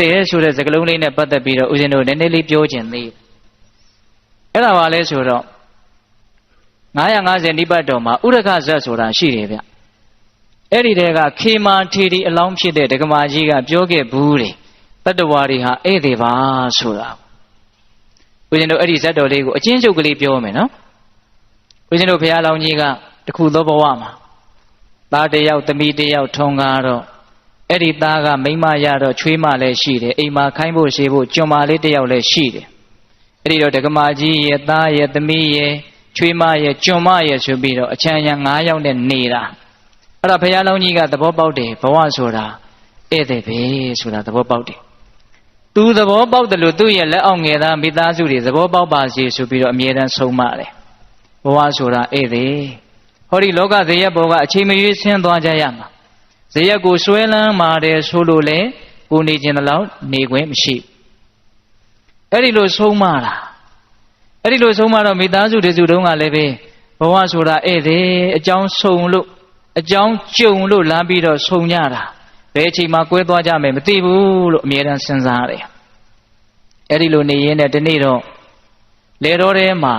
တယ်ဆိုတဲ့စကားလုံးလေးနဲ့ပတ်သက်ပြီးတော့ဦးဇင်းတို့နည်းနည်းလေးပြောခြင်းသေးအဲ့ဒါပါလဲဆိုတော့950နိဗ္ဗာန်တော်မှာဥရခဇတ်ဆိုတာရှိတယ်ဗျအဲ့ဒီတည်းကခေမာထေရီအလောင်းဖြစ်တဲ့ဒကမာကြီးကပြောခဲ့ဘူးတယ်တတ္တဝါတွေဟာဧည့်သည်ပါဆိုတာဦးဇင်းတို့အဲ့ဒီဇတ်တော်လေးကိုအချင်းချုပ်ကလေးပြောမယ်နော်ဦးဇင်းတို့ဘုရားလောင်းကြီးကတခုသောဘဝမှာသားတစ်ယောက်သမီးတစ်ယောက်ထုံကားတော့အဲ့ဒီသားကမိန်းမရတော့ချွေးမလည်းရှိတယ်အိမ်မှာခိုင်းဖို့ရှိဖို့ကျွန်မလေးတစ်ယောက်လည်းရှိတယ်အဲ့ဒီတော့ဒကမာကြီးရဲ့သားရဲ့သမီးရဲ့ချွေးမရဲ့ကျွန်မရဲ့ဆိုပြီးတော့အချမ်းရံ9ယောက်နဲ့နေတာအဲ့ဒါဘုရားလောင်းကြီးကသဘောပေါက်တယ်ဘဝဆိုတာဧည့်သည်ပဲဆိုတာသဘောပေါက်တယ်သူသဘောပေါက်တယ်လို့သူ့ရဲ့လက်အောက်ငယ်သားမိသားစုတွေသဘောပေါက်ပါစေဆိုပြီးတော့အမြဲတမ်းဆုံးမတယ်ဘဝဆိုတာဧည့်သည်ဟောဒီလောကဇေယျဘောကအချိန်မရွေးဆင်းသွားကြရမှာဇေယျကိုဆွဲလန်းမာတယ်ဆိုလို့လေကိုနေခြင်းတလောက်နေခွင့်မရှိအဲ့ဒီလိုဆုံးမတာအဲ့ဒီလိုဆုံးမတော့မိသားစုတစုတုံးကလည်းပဲဘဝဆိုတာဧည့်သည်အကြောင်းဆုံလို့အကြောင်းကြုံလို့လမ်းပြီးတော့ဆုံကြတာဘယ်အချိန်မှကွဲသွားကြမယ်မသိဘူးလို့အမြဲတမ်းစဉ်းစားတယ်အဲ့ဒီလိုနေရင်းနဲ့ဒီနေ့တော့လေတော်ထဲမှာ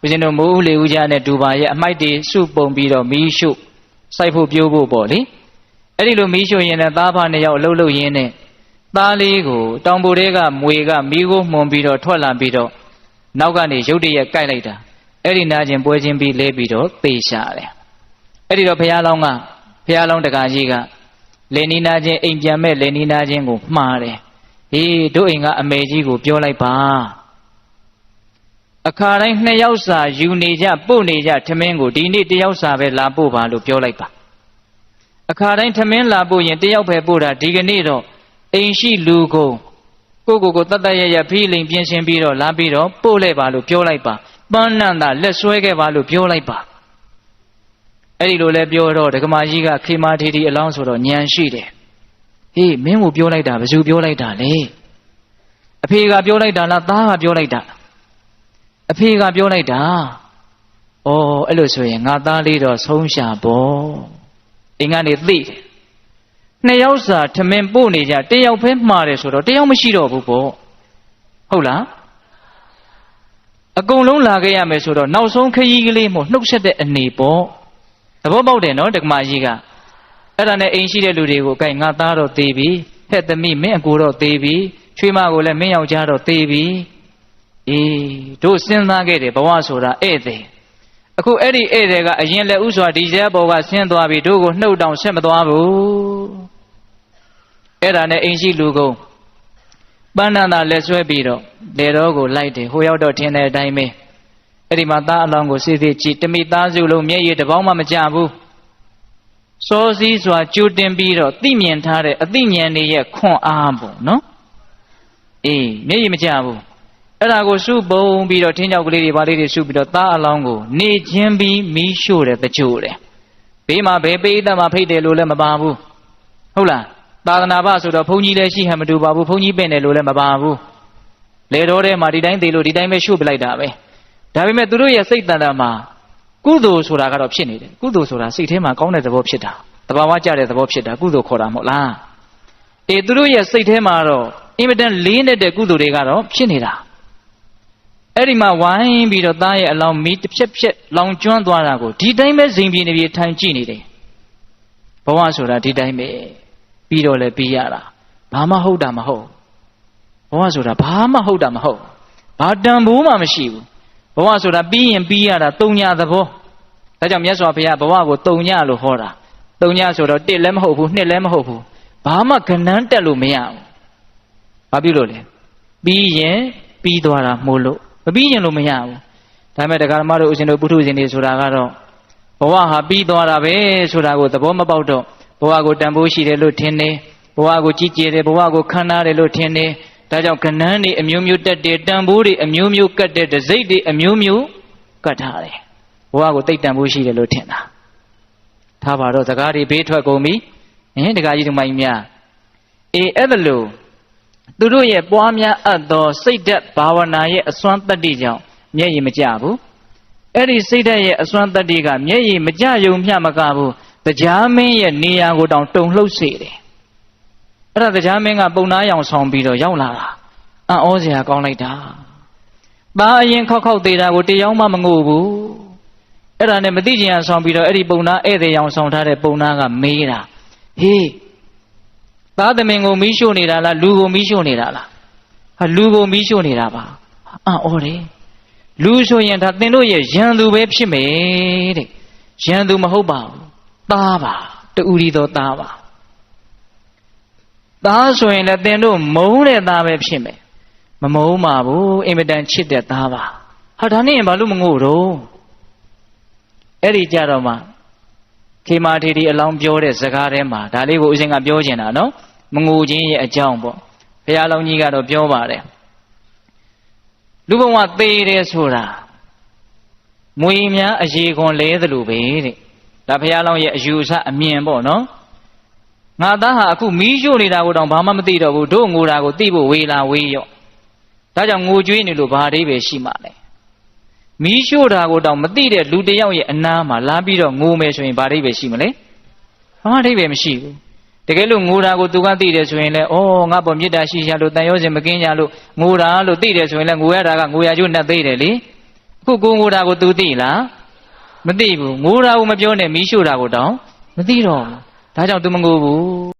ဦးဇင်းတို့မိုးဦးလေဦးကြားနဲ့ဒူပါရဲ့အမိုက်တွေစုပုံပြီးတော့မီးရှို့စိုက်ဖို့ပြိုးဖို့ပေါ့လေအဲ့ဒီလိုမီးရှို့ရင်လည်းသားဖနှစ်ယောက်လှုပ်လှုပ်ရင်းနဲ့သားလေးကိုတောင်ပေါ်ထဲကမွေကမီးကိုမှုန်ပြီးတော့ထွက်လာပြီးတော့နောက်ကနေရုတ်တရက်ကိုက်လိုက်တာအဲ့ဒီနာကျင်ပွဲချင်းပြီးလဲပြီးတော့သေရှာတယ်အဲ့ဒီတော့ဘုရားလောင်းတကာကြီးကလေနီနာချင်းအိမ်ပြန်မဲ့လေနီနာချင်းကိုမှားတယ်ဟေးတို့အိမ်ကအမေကြီးကိုပြောလိုက်ပါအခါတိုင်း2ယောက်စာယူနေကြပို့နေကြထမင်းကိုဒီနေ့1ယောက်စာပဲလာပို့ပါလို့ပြောလိုက်ပါအခါတိုင်းထမင်းလာပို့ရင်1ယောက်ပဲပို့တာဒီကနေ့တော့အိမ်ရှိလူကိုတတ်တရရဖီးလိန်ပြင်ဆင်ပြီးတော့လာပြီးတော့ပို့လိုက်ပါလို့ပြောလိုက်ပါပန်းနန္တာလက်ဆွဲခဲ့ပါလို့ပြောလိုက်ပါအဲ့ဒီလိုလဲပြောတော့ဒကမာကြီးကခေမာထေရီအလောင်းဆိုတော့ညံရှိတယ်ဟေးမင်းကိုပြောလိုက်တာဘယ်သူပြောလိုက်တာလဲအဖေကပြောလိုက်တာလားသားကပြောလိုက်တာအဖေကပြောလိုက်တာဩအဲ့လိုဆိုရင်ငါသားလေးတော့ဆုံးရှာပေါ့အိမ်ကနေသိတယ်2ယောက်စာထမင်းပို့နေကြ1ယောက်ပဲမှားတယ်ဆိုတော့1ယောက်မရှိတော့ဘူးပေါ့ဟုတ်လားအကုန်လုံးလာခဲ့ရမယ်ဆိုတော့နောက်ဆုံးခရီးကလေးမို့နှုတ်ဆက်တဲ့အနေပေါ့သဘောပေါက်တယ်နော်ဒကမာကြီးကအဲ့ဒါနဲ့အိမ်ရှိတဲ့လူတွေကိုကိုင်ငါသားတော့သေးပြီဟဲ့သမီးမင်းအကိုတော့သေးပြီချွေးမကိုလည်းမင်းယောက်ျားတော့သေးပြီအေးတို့စဉ်းစားခဲ့တယ်ဘဝဆိုတာဧည့်သည်အခုအဲ့ဒီဧည့်သည်ကအရင်လက်ဥစွာဒီဇဲဘောကဆင်းသွားပြီတို့ကိုနှုတ်တောင်ဆက်မသွားဘူးအဲ့ဒါနဲ့အိမ်ရှိလူကုန်ပန်းနန္တာလက်ဆွဲပြီးတော့လေတော်ကိုလိုက်တယ်ဟိုရောက်တော့ထင်းတဲ့အတိုင်းပဲအဲ့ဒီမှာသားအလောင်းကိုစစ်စစ်ကြည့်တမိသားစုလုံးမျက်ရည်တစ်ပေါင်းမှမကျဘူးစောစည်းစွာကြိုတင်ပြီးတော့သိမြင်ထားတဲ့အသိဉာဏ်တွေရဲ့ခွန်အားပေါ့နော်အေးမျက်ရည်မကျဘူးအဲ့ဒါကိုစုပုံပြီးတော့ထင်းကြောက်ကလေးတွေဗာလေးတွေစုပြီးတော့သားအလောင်းကိုနေချင်းပြီးမီးရှို့တယ်တချို့တယ်ဘေးမှာဘယ်ပိဋကမှာဖိတ်တယ်လို့လည်းမပါဘူးဟုတ်လားသာသနာ့ဘဆိုတော့ဘုန်းကြီးလည်းရှိဟန်မတူပါဘူးဘုန်းကြီးပင့်တယ်လို့လည်းမပါဘူးလေတော်ထဲမှာဒီတိုင်းသေးလို့ဒီတိုင်းပဲရှို့ပလိုက်တာပဲဒါပေမဲ့သူတို့ရဲ့စိတ်တန်တာမှာကုသိုလ်ဆိုတာကတော့ဖြစ်နေတယ်ကုသိုလ်ဆိုတာစိတ်ထဲမှာကောင်းတဲ့သဘောဖြစ်တာတဘာဝကျတဲ့သဘောဖြစ်တာကုသိုလ်ခေါ်တာမဟုတ်လားအေးသူတို့ရဲ့စိတ်ထဲမှာတော့အင်မတန်လေးနေတဲ့ကုသိုလ်တွေကတော့ဖြစ်နေတာအဲ့ဒီမှာဝိုင်းပြီးတော့သားရဲ့အလောင်းမီးတစ်ဖြက်လောင်ကျွမ်းသွားတာကိုဒီတိုင်းပဲဇိမ်ပြေနေပြေထိုင်ကြည့်နေတယ်ဘဝဆိုတာဒီတိုင်းပဲပြီးတော့လည်းပြီးရတာဘာမှဟုတ်တာမဟုတ်ဘဝဆိုတာဘာမှဟုတ်တာမဟုတ်ဘာတန်ဖိုးမှမရှိဘူးဘဝဆိုတာပြီးရင်ပြီးရတာတုံညာသဘောဒါကြောင့်မြတ်စွာဘုရားဘဝကိုတုံညာလို့ဟောတာတုံညာဆိုတော့1လည်းမဟုတ်ဘူး2လည်းမဟုတ်ဘူးဘာမှကဏ္ဍတက်လို့မရဘူးဘာဖြစ်လို့လဲပြီးရင်ပြီးသွားတာမို့လို့မပြီးရင်လို့မရဘူးဒါပေမဲ့တရားဓမ္မတို့ဦးဇင်းတို့ပုထုဇဉ်တွေဆိုတာကတော့ဘဝဟာပြီးသွားတာပဲဆိုတာကိုသဘောမပေါက်တော့ဘဝကိုတန်ဖိုးရှိတယ်လို့ထင်တယ်ဘဝကိုကြီးကျယ်တယ်ဘဝကိုခမ်းနားတယ်လို့ထင်တယ်ဒါကြောင့်ကဏ္ဍတွေအမျိုးမျိုးတက်တယ်တန်ဖိုးတွေအမျိုးမျိုးကတ်တယ်တစိမ့်တွေအမျိုးမျိုးကတ်ထားတယ်ဘဝကိုတိတ်တန်ဖိုးရှိတယ်လို့ထင်တာထားပါတော့စကားတွေဘေးထွက်ကုန်ပြီတကားကြီးတို့မိုင်းများအေးအဲ့ဒါလို့သူတို့ရဲ့ပွားများအပ်သောစိတ်ဓာတ်ဘာဝနာရဲ့အစွမ်းတတ္တိကြောင့်မျက်ရည်မကျဘူးအဲ့ဒီစိတ်ဓာတ်ရဲ့အစွမ်းတတ္တိကမျက်ရည်မကျယုံမျှမကဘူးတရားမင်းရဲ့နေရာကိုတောင်တုန်လှုပ်စေတယ် အဲ့ဒါတရားမင်းကပုံနာရောင်ဆောင်ပြီးတော့ရောက်လာတာအံ့ဩစရာကောင်းလိုက်တာသားအရင်ခောက်ခောက်သေးတာကိုတရားမှမငို့ဘူးအဲ့ဒါနဲ့မသိချင်အောင်ဆောင်ပြီးတော့အဲ့ဒီပုံနာဧည့်သည်ရောင်ဆောင်ထားတဲ့ပုံနာကမေးတာဟေးသားသမင်ကိုမီးရှို့နေတာလားလူကိုမီးရှို့နေတာလားဟာလူကိုမီးရှို့နေတာပါအံ့ဩတယ်လူဆိုရင်ဒါသင်တို့ရဲ့ရန်သူပဲဖြစ်မယ်တဲ့ရန်သူမဟုတ်ပါဘူးသားပါတူရီသောသားပါသားဆိုရင်လည်းသင်တို့မုန်းတဲ့သားပဲဖြစ်မယ်မမုန်းပါဘူးအင်မတန်ချစ်တဲ့သားပါဟာဒါနဲ့ဘာလို့မငို့တော့အဲ့ဒီကြတော့မှခေမာထေရီအလောင်းပြောတဲ့စကားထဲမှာဒါလေးကိုဦးဇင်းကပြောချင်တာနော်မငိုခြင်းရဲ့အကြောင်းပေါ့ဘုရားလောင်းကြီးကတော့ပြောပါတယ်လူဘဝသေးတယ်ဆိုတာမွေများအရေခွန်လဲသလိုပဲတဲ့ဒါဘုရားလောင်းရဲ့အယူအဆအမြင်ပေါ့နော်ငါသားဟာအခုမီးရှို့နေတာကိုတောင်ဘာမှမသိတော့ဘူးတို့ငိုတာကိုသိဖို့ဝေလာဝေးရော့ဒါကြောင့်ငိုကြွေးနေလို့ဘာအဓိပ္ပာယ်ရှိမှလဲမီးရှို့တာကိုတောင်မသိတဲ့လူတစ်ယောက်ရဲ့အနားမှာလာပြီးတော့ငိုမယ်ဆိုရင်ဘာအဓိပ္ပာယ်ရှိမလဲဘာအဓိပ္ပာယ်မရှိဘူးတကယ်လို့ငိုတာကိုသူကသိတယ်ဆိုရင်လည်းဩငါပေါ်မေတ္တာရှိရလို့တန်ရောစင်မကင်းကြလို့ငိုတာလို့သိတယ်ဆိုရင်လည်းငိုရတာကငိုရကျိုးနဲ့သိတယ်လေအခုကိုငိုတာကိုသူသိလားမသိဘူးငိုတာကိုမပြောနဲ့မီးရှို့တာကိုတောင်မသိတော့ဘူးဒါကြောင့်သူမငိုဘူး